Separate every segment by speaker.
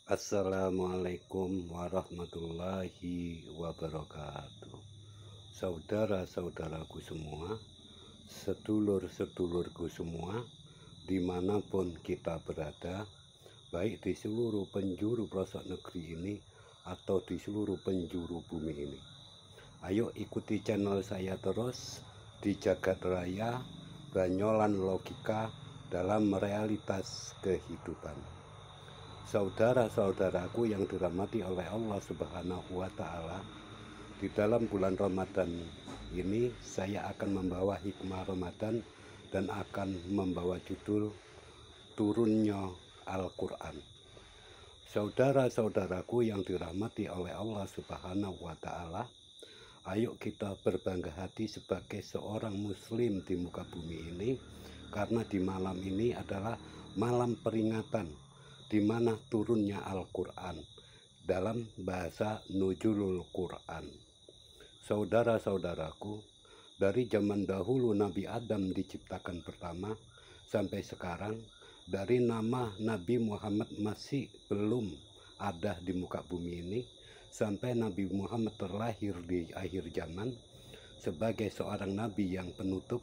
Speaker 1: Assalamualaikum warahmatullahi wabarakatuh. Saudara-saudaraku semua, sedulur-sedulurku semua, dimanapun kita berada, baik di seluruh penjuru pelosok negeri ini atau di seluruh penjuru bumi ini. Ayo ikuti channel saya terus di Jagat Raya, Banyolan Logika dalam realitas kehidupan. Saudara-saudaraku yang dirahmati oleh Allah Subhanahu wa Ta'ala, di dalam bulan Ramadan ini saya akan membawa hikmah Ramadan dan akan membawa judul Turunnya Al-Quran. Saudara-saudaraku yang dirahmati oleh Allah Subhanahu wa Ta'ala, ayo kita berbangga hati sebagai seorang muslim di muka bumi ini, karena di malam ini adalah malam peringatan di mana turunnya Al-Quran dalam bahasa Nuzulul Quran. Saudara-saudaraku, dari zaman dahulu Nabi Adam diciptakan pertama sampai sekarang, dari nama Nabi Muhammad masih belum ada di muka bumi ini, sampai Nabi Muhammad terlahir di akhir zaman sebagai seorang nabi yang penutup,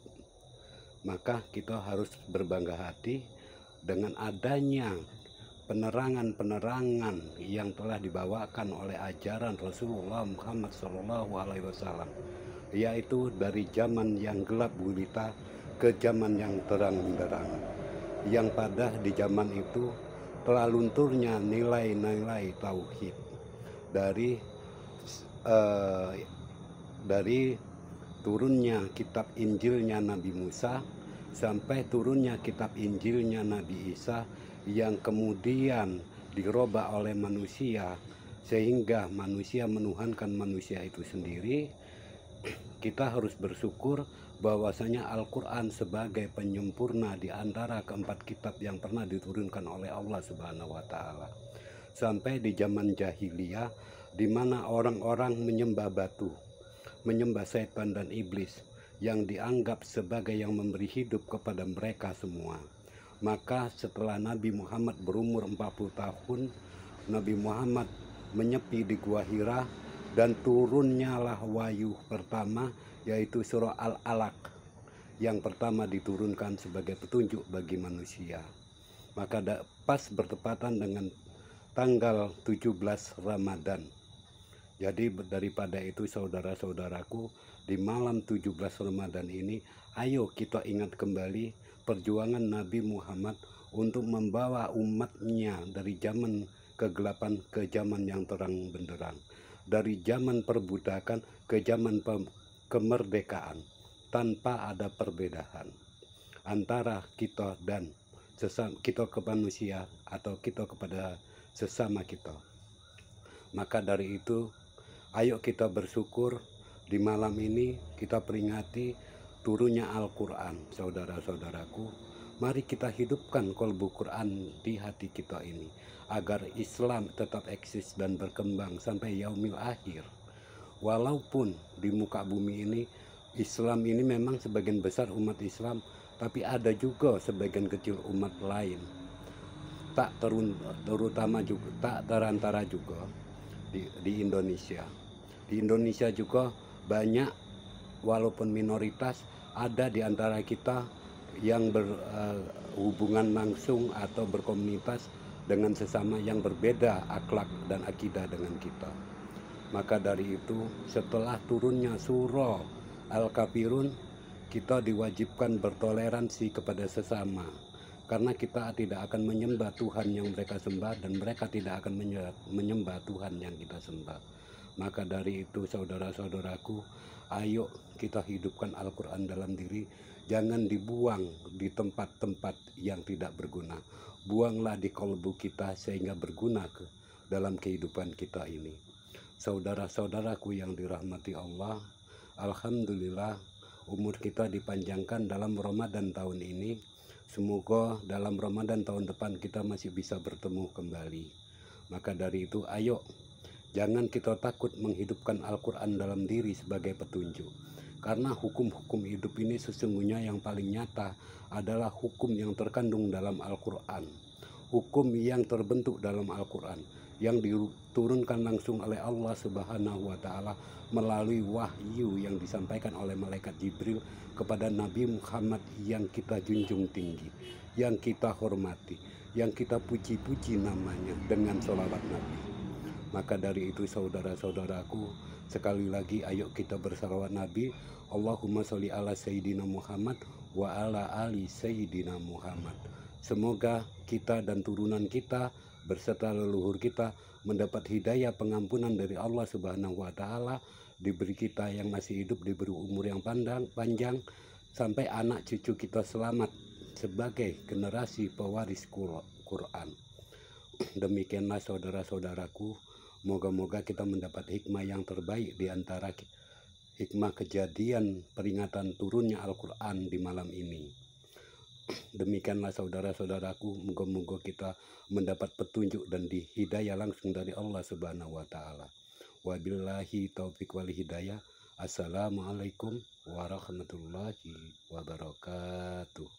Speaker 1: maka kita harus berbangga hati dengan adanya penerangan-penerangan yang telah dibawakan oleh ajaran Rasulullah Muhammad SAW, yaitu dari zaman yang gelap gulita ke zaman yang terang benderang, yang pada di zaman itu telah lunturnya nilai-nilai tauhid dari turunnya kitab Injilnya Nabi Musa sampai turunnya kitab Injilnya Nabi Isa, yang kemudian dirubah oleh manusia sehingga manusia menuhankan manusia itu sendiri. Kita harus bersyukur bahwasanya Al-Quran sebagai penyempurna di antara keempat kitab yang pernah diturunkan oleh Allah Subhanahu wa Ta'ala. Sampai di zaman jahiliyah, di mana orang-orang menyembah batu, menyembah setan dan iblis yang dianggap sebagai yang memberi hidup kepada mereka semua. Maka setelah Nabi Muhammad berumur 40 tahun, Nabi Muhammad menyepi di Gua Hira dan turunnyalah wahyu pertama, yaitu surah Al-Alaq, yang pertama diturunkan sebagai petunjuk bagi manusia. Maka pas bertepatan dengan tanggal 17 Ramadan. Jadi daripada itu saudara-saudaraku, di malam 17 Ramadan ini, ayo kita ingat kembali perjuangan Nabi Muhammad untuk membawa umatnya dari zaman kegelapan ke zaman yang terang benderang, dari zaman perbudakan ke zaman kemerdekaan, tanpa ada perbedaan antara kita dan sesama kita ke manusia atau kita kepada sesama kita. Maka dari itu, ayo kita bersyukur di malam ini kita peringati turunnya Al-Quran. Saudara-saudaraku, mari kita hidupkan qalbu Quran di hati kita ini, agar Islam tetap eksis dan berkembang sampai yaumil akhir. Walaupun di muka bumi ini Islam ini memang sebagian besar umat Islam, tapi ada juga sebagian kecil umat lain, tak terutama juga, tak terantara juga di Indonesia. Di Indonesia juga banyak, walaupun minoritas, ada di antara kita yang berhubungan langsung atau berkomunitas dengan sesama yang berbeda akhlak dan akidah dengan kita. Maka dari itu, setelah turunnya surah Al-Kafirun, kita diwajibkan bertoleransi kepada sesama, karena kita tidak akan menyembah Tuhan yang mereka sembah dan mereka tidak akan menyembah Tuhan yang kita sembah. Maka dari itu saudara-saudaraku, ayo kita hidupkan Al-Quran dalam diri. Jangan dibuang di tempat-tempat yang tidak berguna. Buanglah di kalbu kita sehingga berguna dalam kehidupan kita ini. Saudara-saudaraku yang dirahmati Allah, alhamdulillah umur kita dipanjangkan dalam Ramadan tahun ini. Semoga dalam Ramadan tahun depan kita masih bisa bertemu kembali. Maka dari itu, ayo jangan kita takut menghidupkan Al-Quran dalam diri sebagai petunjuk. Karena hukum-hukum hidup ini sesungguhnya yang paling nyata adalah hukum yang terkandung dalam Al-Quran. hukum yang terbentuk dalam Al-Quran, yang diturunkan langsung oleh Allah Subhanahu wa Ta'ala melalui wahyu yang disampaikan oleh malaikat Jibril kepada Nabi Muhammad yang kita junjung tinggi, yang kita hormati, yang kita puji-puji namanya dengan sholawat Nabi. Maka dari itu saudara-saudaraku, sekali lagi ayo kita bersalawat Nabi. Allahumma sholli ala Sayyidina Muhammad wa ala ali Sayyidina Muhammad. Semoga kita dan turunan kita berserta leluhur kita mendapat hidayah pengampunan dari Allah Subhanahu wa Ta'ala, diberi kita yang masih hidup diberi umur yang panjang sampai anak cucu kita selamat sebagai generasi pewaris Quran. Demikianlah saudara-saudaraku, moga-moga kita mendapat hikmah yang terbaik di antara hikmah kejadian peringatan turunnya Al-Quran di malam ini. Demikianlah saudara-saudaraku, moga-moga kita mendapat petunjuk dan dihidayah langsung dari Allah Subhanahu wa Ta'ala. Wabillahi taufiq wal hidayah. Assalamualaikum warahmatullahi wabarakatuh.